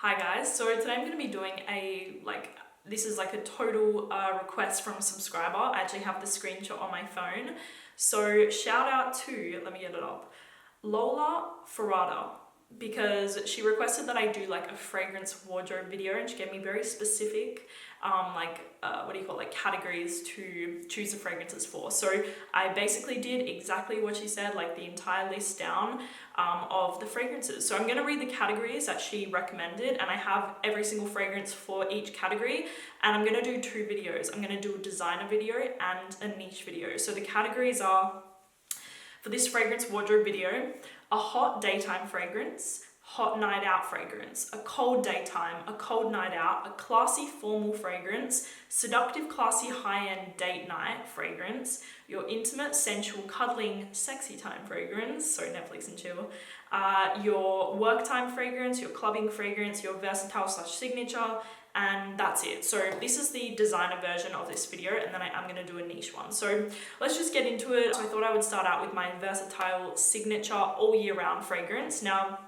Hi guys, so today I'm going to be doing this is like a total request from a subscriber. I actually have the screenshot on my phone. So shout out to, let me get it up, Lola Ferrada, because she requested that I do like a fragrance wardrobe video, and she gave me very specific categories to choose the fragrances for. So I basically did exactly what she said, like the entire list down of the fragrances. So I'm going to read the categories that she recommended, and I have every single fragrance for each category, and I'm going to do two videos. I'm going to do a designer video and a niche video. So the categories are, for this fragrance wardrobe video, a hot daytime fragrance, hot night out fragrance, a cold daytime, a cold night out, a classy formal fragrance, seductive classy high-end date night fragrance, your intimate sensual cuddling sexy time fragrance, so Netflix and chill, your work time fragrance, your clubbing fragrance, your versatile / signature, and that's it. So this is the designer version of this video, and then I'm going to do a niche one. So let's just get into it. So I thought I would start out with my versatile signature all year round fragrance. Now,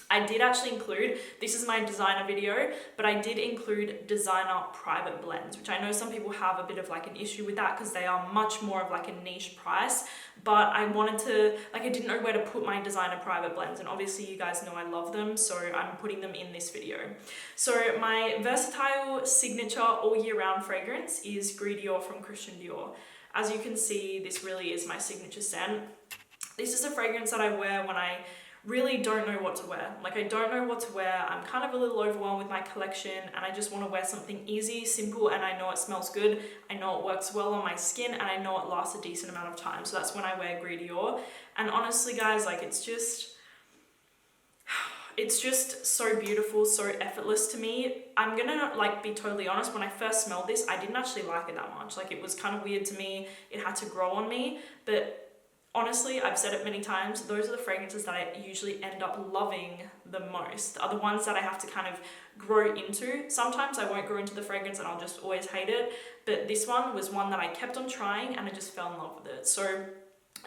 I did actually include, this is my designer video, but I did include designer private blends, which I know some people have a bit of like an issue with that because they are much more of like a niche price, but I wanted to, I didn't know where to put my designer private blends, and obviously you guys know I love them, so I'm putting them in this video. So my versatile signature all year round fragrance is Gris Dior from Christian Dior. As you can see, this really is my signature scent. This is a fragrance that I wear when I really don't know what to wear. I don't know what to wear. I'm kind of a little overwhelmed with my collection, and I just want to wear something easy, simple, and I know it smells good. I know it works well on my skin, and I know it lasts a decent amount of time. So that's when I wear Gris Dior. And honestly, guys, it's just so beautiful, so effortless to me. I'm gonna be totally honest, when I first smelled this, I didn't actually like it that much. It was kind of weird to me. It had to grow on me, but honestly, I've said it many times, those are the fragrances that I usually end up loving the most, are the ones that I have to kind of grow into. Sometimes I won't grow into the fragrance and I'll just always hate it, but this one was one that I kept on trying and I just fell in love with it. So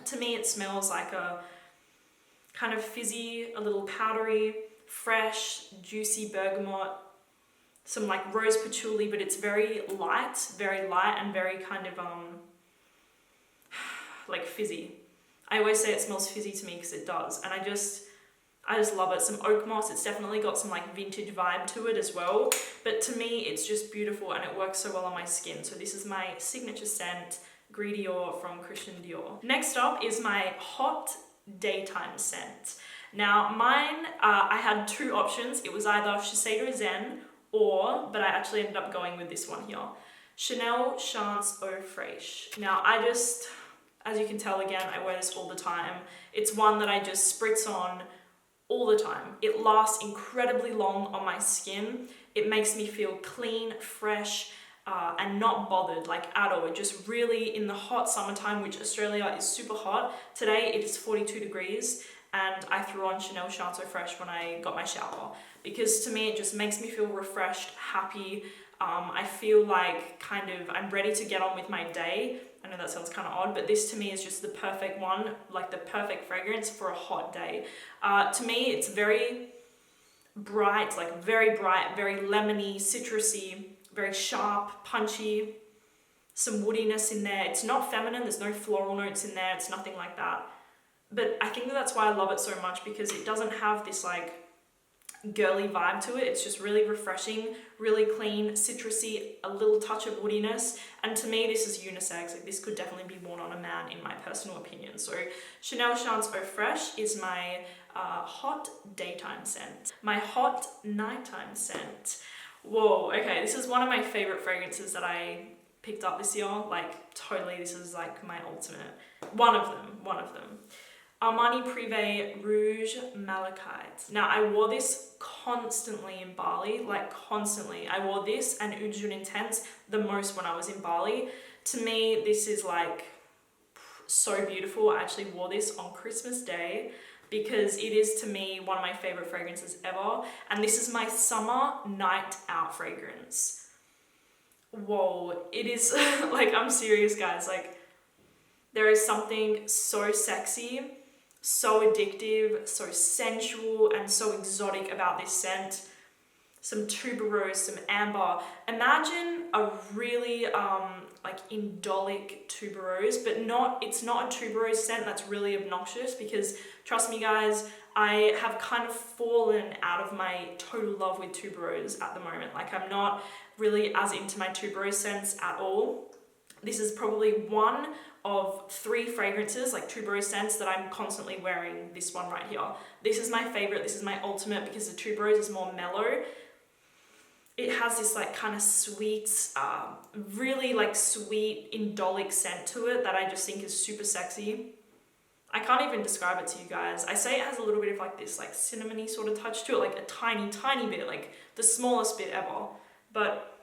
to me, it smells like a kind of fizzy, a little powdery, fresh, juicy bergamot, some rose patchouli, but it's very light and very kind of fizzy. I always say it smells fizzy to me because it does, and I just love it. Some oak moss, it's definitely got some vintage vibe to it as well, but to me it's just beautiful and it works so well on my skin. So this is my signature scent, Gris Dior from Christian Dior. Next up is my hot daytime scent. Now mine, I had two options. It was either Shiseido Zen but I actually ended up going with this one here, Chanel Chance Eau Fraiche. Now as you can tell, again, I wear this all the time. It's one that I just spritz on all the time. It lasts incredibly long on my skin. It makes me feel clean, fresh, and not bothered at all. It just really, in the hot summertime, which Australia is super hot, today it is 42 degrees, and I threw on Chanel Chance Eau Fraiche when I got my shower, because to me it just makes me feel refreshed, happy. I feel like I'm ready to get on with my day. I know that sounds kind of odd, but this to me is just the perfect one, the perfect fragrance for a hot day. To me, it's very bright, very lemony, citrusy, very sharp, punchy, some woodiness in there. It's not feminine, there's no floral notes in there, it's nothing like that. But I think that's why I love it so much, because it doesn't have this girly vibe to it. It's just really refreshing, really clean, citrusy, a little touch of woodiness, and to me this is unisex. This could definitely be worn on a man, in my personal opinion. So Chanel Chance Eau Fraiche is my hot daytime scent. My hot nighttime scent, whoa, okay, this is one of my favorite fragrances that I picked up this year. Totally, this is my ultimate, one of them. Armani Privé Rouge Malachite. Now, I wore this constantly in Bali, constantly. I wore this and Oud Jour Intense the most when I was in Bali. To me, this is so beautiful. I actually wore this on Christmas Day because it is, to me, one of my favorite fragrances ever. And this is my summer night out fragrance. Whoa, it is, I'm serious, guys. There is something so sexy, so addictive, so sensual, and so exotic about this scent. some tuberose, some amber. Imagine a really like indolic tuberose, but it's not a tuberose scent that's really obnoxious, because trust me guys, I have kind of fallen out of my total love with tuberose at the moment. Like, I'm not really as into my tuberose scents at all. This is probably one of 3 fragrances, like tuberose scents, that I'm constantly wearing. This one right here. This is my favorite. This is my ultimate, because the tuberose is more mellow. It has this like kind of sweet, really like sweet indolic scent to it that I just think is super sexy. I can't even describe it to you guys. I say it has a little bit of like this like cinnamony sort of touch to it, like a tiny bit, like the smallest bit ever. But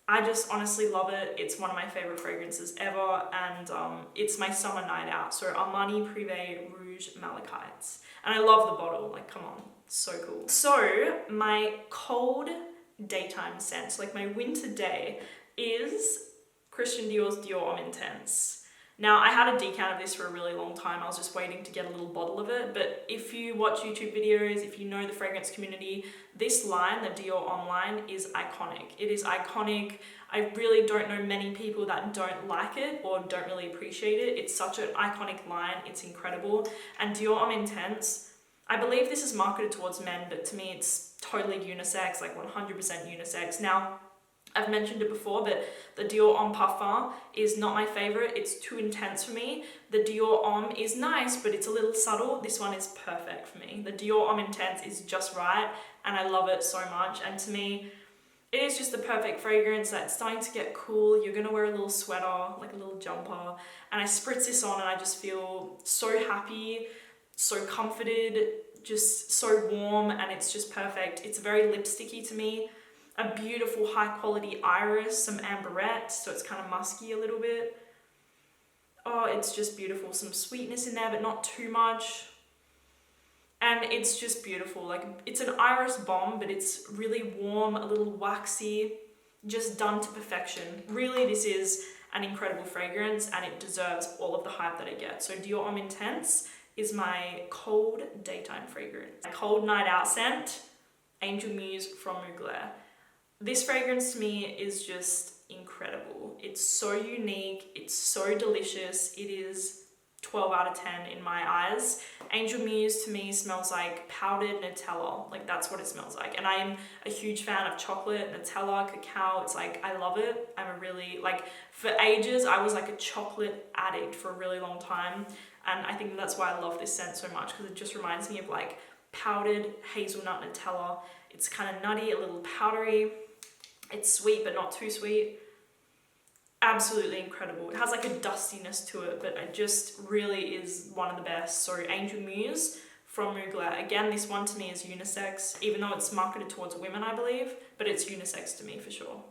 I just honestly love it. It's one of my favorite fragrances ever, and it's my summer night out. So Armani Privé Rouge Malachites. And I love the bottle, like come on, so cool. So my cold daytime scent, like my winter day, is Christian Dior's Dior Homme Intense. Now, I had a decant of this for a really long time. I was just waiting to get a little bottle of it. But if you watch YouTube videos, if you know the fragrance community, this line, the Dior Homme line, is iconic. It is iconic. I really don't know many people that don't like it or don't really appreciate it. It's such an iconic line. It's incredible. And Dior Homme Intense, I believe this is marketed towards men, but to me it's totally unisex, like 100% unisex. Now, I've mentioned it before, but the Dior Homme Parfum is not my favorite. It's too intense for me. The Dior Homme is nice, but it's a little subtle. This one is perfect for me. The Dior Homme Intense is just right, and I love it so much. And to me, it is just the perfect fragrance that's starting to get cool. You're gonna wear a little sweater, like a little jumper, and I spritz this on and I just feel so happy, so comforted, just so warm, and it's just perfect. It's very lipsticky to me. A beautiful high quality iris, some amberette, so it's kind of musky a little bit. Oh, it's just beautiful. Some sweetness in there, but not too much. And it's just beautiful. Like, it's an iris bomb, but it's really warm, a little waxy, just done to perfection. Really, this is an incredible fragrance, and it deserves all of the hype that it gets. So Dior Homme Intense is my cold daytime fragrance. My cold night out scent, Angel Muse from Mugler. This fragrance to me is just incredible. It's so unique, it's so delicious. It is 12 out of 10 in my eyes. Angel Muse to me smells like powdered Nutella. Like, that's what it smells like. And I'm a huge fan of chocolate, Nutella, cacao. It's like, I love it. I'm a really, like, for ages, I was like a chocolate addict for a really long time. And I think that's why I love this scent so much, because it just reminds me of like powdered hazelnut Nutella. It's kind of nutty, a little powdery. It's sweet, but not too sweet. Absolutely incredible. It has like a dustiness to it, but it just really is one of the best. So Angel Muse from Mugler. Again, this one to me is unisex, even though it's marketed towards women, I believe, but it's unisex to me for sure.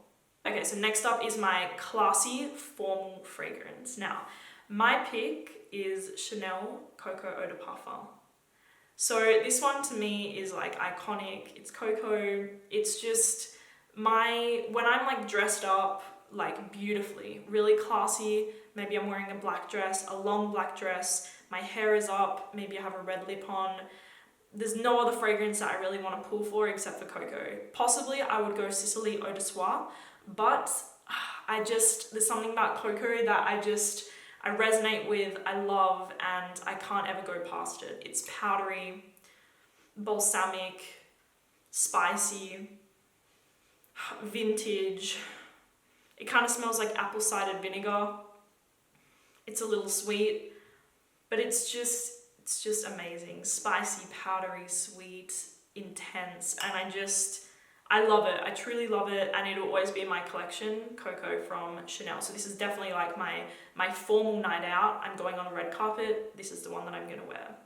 Okay, so next up is my classy formal fragrance. Now, my pick is Chanel Coco Eau de Parfum. So this one to me is like iconic. It's cocoa. It's just when I'm like dressed up like beautifully, really classy, maybe I'm wearing a black dress, a long black dress, my hair is up, maybe I have a red lip on. There's no other fragrance that I really want to pull for except for cocoa. Possibly I would go Sicily Eau de Soie, but there's something about cocoa that I resonate with, I love, and I can't ever go past it. It's powdery, balsamic, spicy, vintage. It kind of smells like apple cider vinegar. It's a little sweet, but it's just amazing. Spicy, powdery, sweet, intense, and I love it. I truly love it, and it'll always be in my collection, Coco from Chanel. So this is definitely like my formal night out. I'm going on a red carpet. This is the one that I'm gonna wear,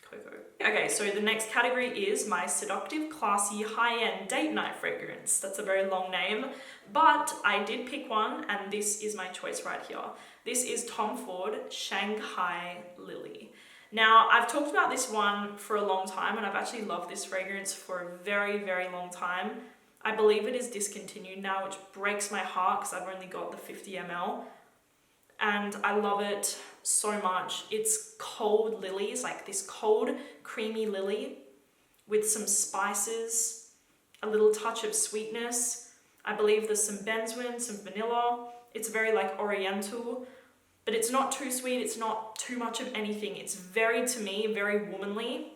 Coco. Okay, so the next category is my seductive, classy, high-end date night fragrance. That's a very long name, but I did pick one, and this is my choice right here. This is Tom Ford Shanghai Lily. Now, I've talked about this one for a long time, and I've actually loved this fragrance for a very, very long time. I believe it is discontinued now, which breaks my heart because I've only got the 50 ml. And I love it so much. It's cold lilies, like this cold, creamy lily with some spices a little touch of sweetness. I believe there's some benzoin, some vanilla. It's very like oriental, but it's not too sweet. It's not too much of anything. It's very, to me, very womanly,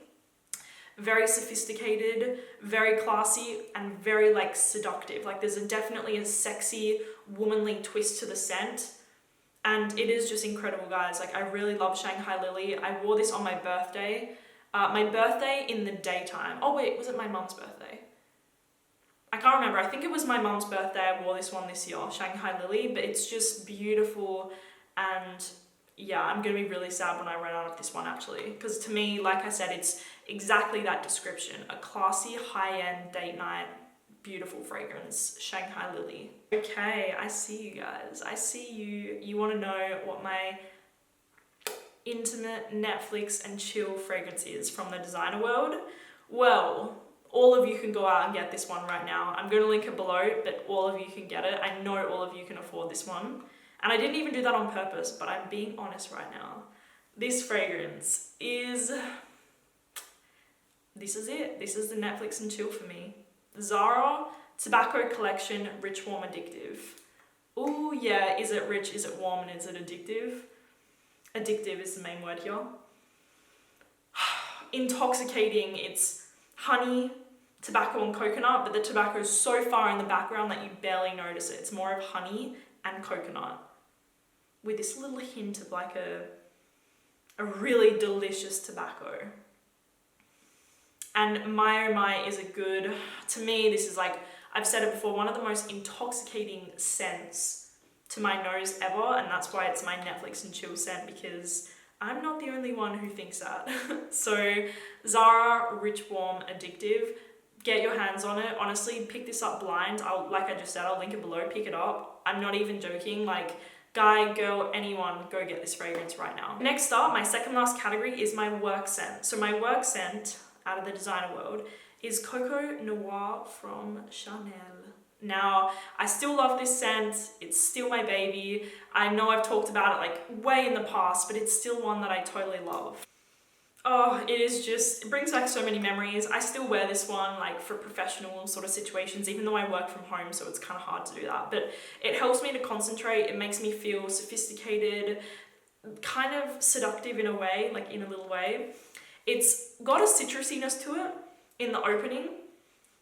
very sophisticated, very classy, and very like seductive. Like there's definitely a sexy, womanly twist to the scent. And it is just incredible, guys. Like I really love Shanghai Lily. I wore this on my birthday. My birthday in the daytime. Oh wait, was it my mum's birthday? I can't remember. I think it was my mum's birthday. I wore this one this year, Shanghai Lily, but it's just beautiful. And yeah, I'm gonna be really sad when I run out of this one actually, because to me, like I said, it's exactly that description. A classy, high-end date night, beautiful fragrance, Shanghai Lily. Okay, I see you guys. I see you. You wanna know what my intimate Netflix and chill fragrance is from the designer world? Well, all of you can go out and get this one right now. I'm going to link it below, but all of you can get it. I know all of you can afford this one. And I didn't even do that on purpose, but I'm being honest right now. This fragrance is... This is it. This is the Netflix and chill for me. Zara Tobacco Collection Rich, Warm, Addictive. Ooh, yeah. Is it rich? Is it warm? And is it addictive? Addictive is the main word here. Intoxicating, it's honey, tobacco and coconut, but the tobacco is so far in the background that you barely notice it. It's more of honey and coconut with this little hint of like a really delicious tobacco. And my oh my is a good, to me this is like, I've said it before, one of the most intoxicating scents to my nose ever, and that's why it's my Netflix and chill scent, because I'm not the only one who thinks that. So Zara Rich, Warm, Addictive, get your hands on it. Honestly, pick this up blind. Like I just said, I'll link it below, pick it up. I'm not even joking, like guy, girl, anyone, go get this fragrance right now. Next up, my second last category is my work scent. So my work scent out of the designer world is Coco Noir from Chanel. Now, I still love this scent. It's still my baby. I know I've talked about it like way in the past, but it's still one that I totally love. Oh, it brings back so many memories. I still wear this one like for professional sort of situations, even though I work from home, so it's kind of hard to do that. But it helps me to concentrate. It makes me feel sophisticated, kind of seductive in a way, like in a little way. It's got a citrusiness to it in the opening.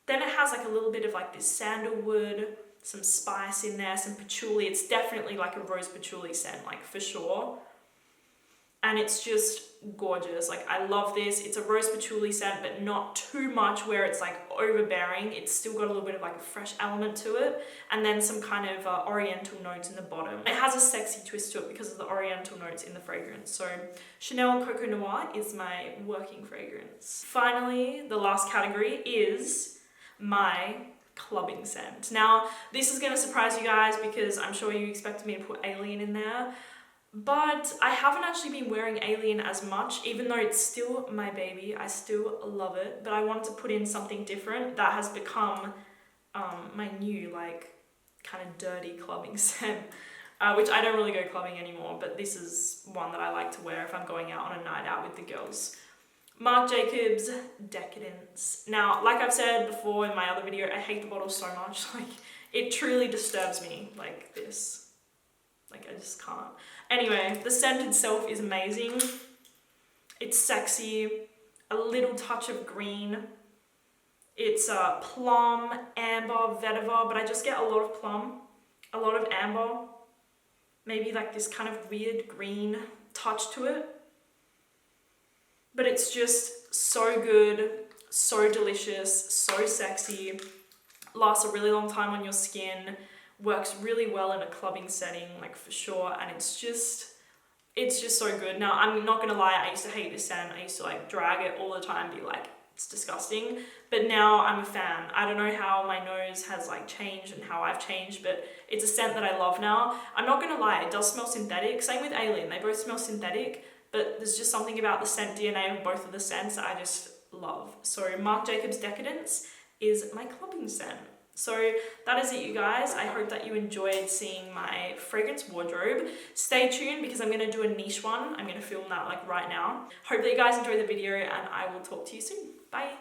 Then it has like a little bit of like this sandalwood, some spice in there, some patchouli. It's definitely like a rose patchouli scent, like for sure. And it's just gorgeous. Like I love this. It's a rose patchouli scent, but not too much where it's like overbearing. It's still got a little bit of like a fresh element to it. And then some kind of oriental notes in the bottom. It has a sexy twist to it because of the oriental notes in the fragrance. So Chanel Coco Noir is my working fragrance. Finally, the last category is my clubbing scent. Now, this is going to surprise you guys because I'm sure you expected me to put Alien in there, but I haven't actually been wearing Alien as much, even though it's still my baby. I still love it, but I wanted to put in something different that has become my new, like, kind of dirty clubbing scent, which I don't really go clubbing anymore, but this is one that I like to wear if I'm going out on a night out with the girls. Marc Jacobs Decadence. Now, like I've said before in my other video, I hate the bottle so much. Like, it truly disturbs me, like this. Like, I just can't. Anyway, the scent itself is amazing. It's sexy, a little touch of green. It's plum, amber, vetiver, but I just get a lot of plum, a lot of amber, maybe like this kind of weird green touch to it. But it's just so good, so delicious, so sexy, lasts a really long time on your skin, works really well in a clubbing setting, like for sure, and it's just so good. Now, I'm not gonna lie, I used to hate this scent. I used to like drag it all the time, be like, it's disgusting, but now I'm a fan. I don't know how my nose has like changed and how I've changed, but it's a scent that I love now. I'm not gonna lie, it does smell synthetic. Same with Alien, they both smell synthetic, but there's just something about the scent DNA of both of the scents that I just love. So Marc Jacobs Decadence is my clubbing scent. So that is it, you guys. I hope that you enjoyed seeing my fragrance wardrobe. Stay tuned because I'm going to do a niche one. I'm going to film that like right now. Hope that you guys enjoyed the video and I will talk to you soon. Bye.